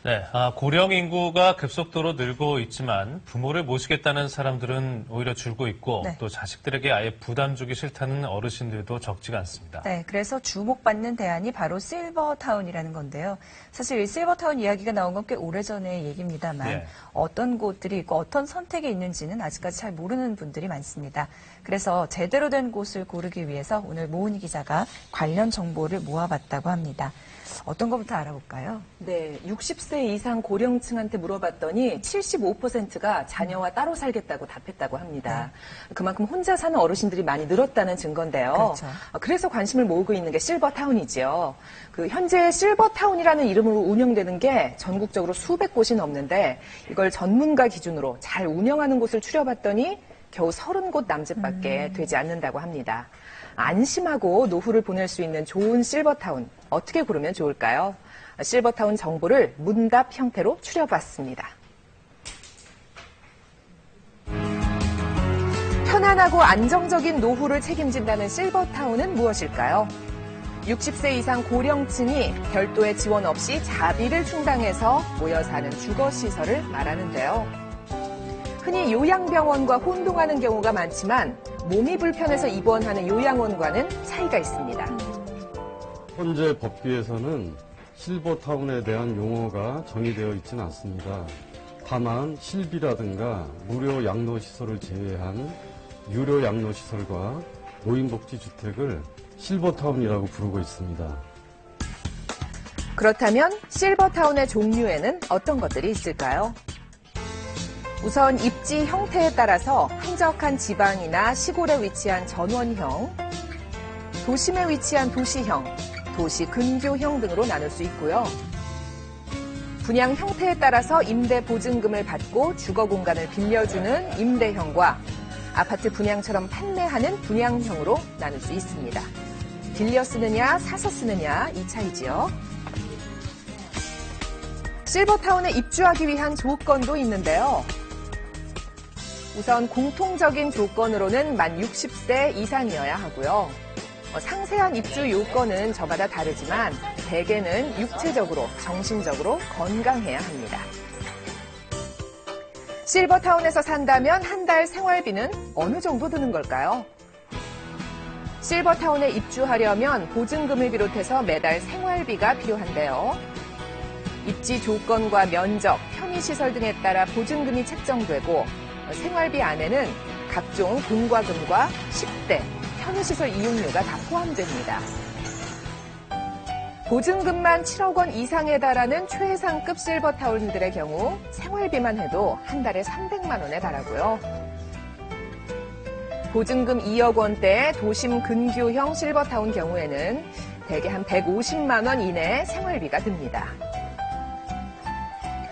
네, 고령 인구가 급속도로 늘고 있지만 부모를 모시겠다는 사람들은 오히려 줄고 있고 네. 또 자식들에게 아예 부담 주기 싫다는 어르신들도 적지가 않습니다. 네, 그래서 주목받는 대안이 바로 실버타운이라는 건데요. 사실 이 실버타운 이야기가 나온 건 꽤 오래전의 얘기입니다만 예. 어떤 곳들이 있고 어떤 선택이 있는지는 아직까지 잘 모르는 분들이 많습니다. 그래서 제대로 된 곳을 고르기 위해서 오늘 모은희 기자가 관련 정보를 모아봤다고 합니다. 어떤 것부터 알아볼까요? 네, 60세 이상 고령층한테 물어봤더니 75%가 자녀와 따로 살겠다고 답했다고 합니다. 그만큼 혼자 사는 어르신들이 많이 늘었다는 증거인데요. 그렇죠. 그래서 관심을 모으고 있는 게 실버타운이지요. 현재 실버타운이라는 이름으로 운영되는 게 전국적으로 수백 곳이 넘는데 이걸 전문가 기준으로 잘 운영하는 곳을 추려봤더니 겨우 30곳 남짓밖에 되지 않는다고 합니다. 안심하고 노후를 보낼 수 있는 좋은 실버타운, 어떻게 고르면 좋을까요? 실버타운 정보를 문답 형태로 추려봤습니다. 편안하고 안정적인 노후를 책임진다는 실버타운은 무엇일까요? 60세 이상 고령층이 별도의 지원 없이 자비를 충당해서 모여 사는 주거시설을 말하는데요. 흔히 요양병원과 혼동하는 경우가 많지만 몸이 불편해서 입원하는 요양원과는 차이가 있습니다. 현재 법규에서는 실버타운에 대한 용어가 정의되어 있지는 않습니다. 다만 실비라든가 무료 양로시설을 제외한 유료 양로시설과 노인복지주택을 실버타운이라고 부르고 있습니다. 그렇다면 실버타운의 종류에는 어떤 것들이 있을까요? 우선 입지 형태에 따라서 한적한 지방이나 시골에 위치한 전원형, 도심에 위치한 도시형, 도시 근교형 등으로 나눌 수 있고요. 분양 형태에 따라서 임대 보증금을 받고 주거 공간을 빌려주는 임대형과 아파트 분양처럼 판매하는 분양형으로 나눌 수 있습니다. 빌려 쓰느냐, 사서 쓰느냐 이 차이지요. 실버타운에 입주하기 위한 조건도 있는데요. 우선 공통적인 조건으로는 만 60세 이상이어야 하고요. 상세한 입주 요건은 저마다 다르지만 대개는 육체적으로, 정신적으로 건강해야 합니다. 실버타운에서 산다면 한 달 생활비는 어느 정도 드는 걸까요? 실버타운에 입주하려면 보증금을 비롯해서 매달 생활비가 필요한데요. 입지 조건과 면적, 편의시설 등에 따라 보증금이 책정되고 생활비 안에는 각종 공과금과 식대, 편의시설 이용료가 다 포함됩니다. 보증금만 7억 원 이상에 달하는 최상급 실버타운들의 경우 생활비만 해도 한 달에 300만 원에 달하고요. 보증금 2억 원대의 도심 근교형 실버타운 경우에는 대개 한 150만 원 이내의 생활비가 듭니다.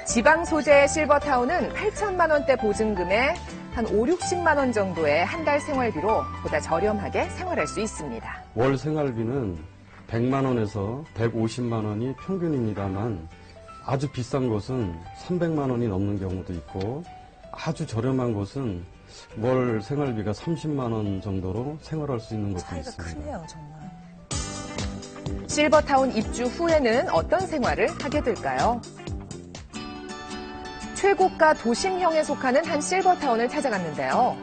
지방 소재의 실버타운은 8천만 원대 보증금에 한 5, 60만 원 정도의 한 달 생활비로 보다 저렴하게 생활할 수 있습니다. 월 생활비는 100만 원에서 150만 원이 평균입니다만 아주 비싼 곳은 300만 원이 넘는 경우도 있고 아주 저렴한 곳은 월 생활비가 30만 원 정도로 생활할 수 있는 곳도 차이가 있습니다. 크네요, 정말. 실버타운 입주 후에는 어떤 생활을 하게 될까요? 최고가 도심형에 속하는 한 실버타운을 찾아갔는데요.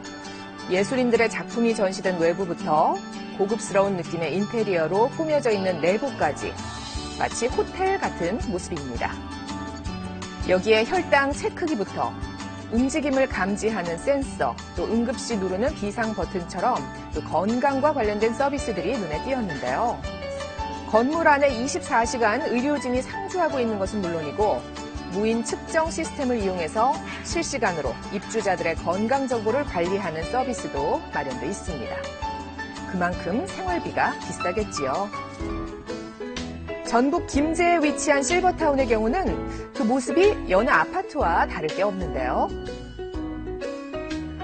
예술인들의 작품이 전시된 외부부터 고급스러운 느낌의 인테리어로 꾸며져 있는 내부까지 마치 호텔 같은 모습입니다. 여기에 혈당 체크기부터 움직임을 감지하는 센서, 또 응급시 누르는 비상 버튼처럼 또 건강과 관련된 서비스들이 눈에 띄었는데요. 건물 안에 24시간 의료진이 상주하고 있는 것은 물론이고 무인 측정 시스템을 이용해서 실시간으로 입주자들의 건강 정보를 관리하는 서비스도 마련돼 있습니다. 그만큼 생활비가 비싸겠지요. 전북 김제에 위치한 실버타운의 경우는 그 모습이 여느 아파트와 다를 게 없는데요.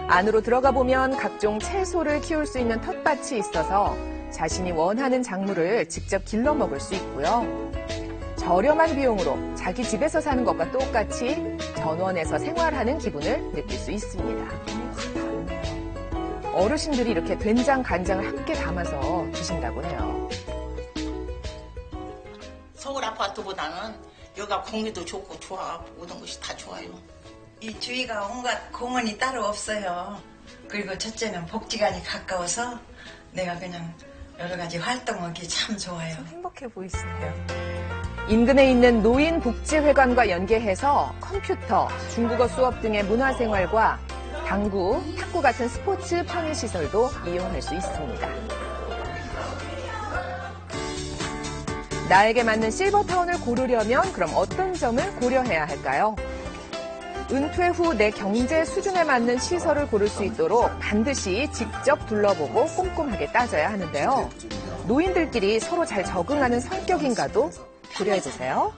안으로 들어가 보면 각종 채소를 키울 수 있는 텃밭이 있어서 자신이 원하는 작물을 직접 길러 먹을 수 있고요. 저렴한 비용으로 자기 집에서 사는 것과 똑같이 전원에서 생활하는 기분을 느낄 수 있습니다. 어르신들이 이렇게 된장, 간장을 함께 담아서 드신다고 해요. 서울 아파트보다는 여기가 공기도 좋고 좋아. 모든 것이 다 좋아요. 이 주위가 온갖 공원이 따로 없어요. 그리고 첫째는 복지관이 가까워서 내가 그냥 여러 가지 활동하기 참 좋아요. 행복해 보이시네요. 인근에 있는 노인복지회관과 연계해서 컴퓨터, 중국어 수업 등의 문화생활과 당구, 탁구 같은 스포츠 편의시설도 이용할 수 있습니다. 나에게 맞는 실버타운을 고르려면 그럼 어떤 점을 고려해야 할까요? 은퇴 후 내 경제 수준에 맞는 시설을 고를 수 있도록 반드시 직접 둘러보고 꼼꼼하게 따져야 하는데요. 노인들끼리 서로 잘 적응하는 성격인가도 고려해보세요.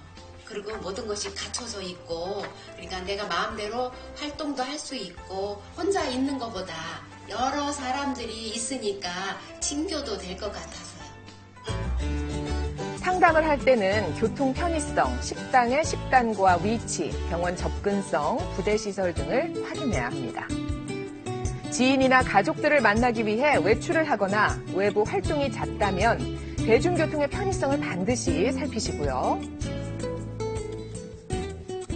그리고 모든 것이 갖춰져 있고, 그러니까 내가 마음대로 활동도 할 수 있고, 혼자 있는 것보다 여러 사람들이 있으니까 친교도 될 것 같아서요. 상담을 할 때는 교통 편의성, 식당의 식단과 위치, 병원 접근성, 부대시설 등을 확인해야 합니다. 지인이나 가족들을 만나기 위해 외출을 하거나 외부 활동이 잦다면 대중교통의 편의성을 반드시 살피시고요.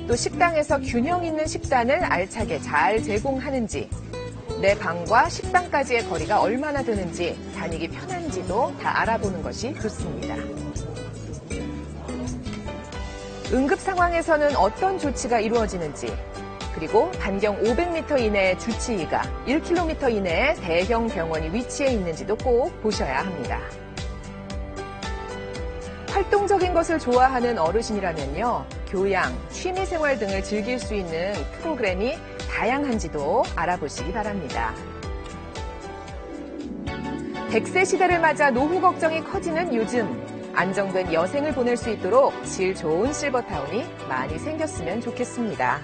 또 식당에서 균형 있는 식단을 알차게 잘 제공하는지, 내 방과 식당까지의 거리가 얼마나 되는지, 다니기 편한지도 다 알아보는 것이 좋습니다. 응급 상황에서는 어떤 조치가 이루어지는지, 그리고 반경 500m 이내의 주치의가 1km 이내에 대형 병원이 위치해 있는지도 꼭 보셔야 합니다. 활동적인 것을 좋아하는 어르신이라면요, 교양, 취미생활 등을 즐길 수 있는 프로그램이 다양한지도 알아보시기 바랍니다. 100세 시대를 맞아 노후 걱정이 커지는 요즘, 안정된 여생을 보낼 수 있도록 질 좋은 실버타운이 많이 생겼으면 좋겠습니다.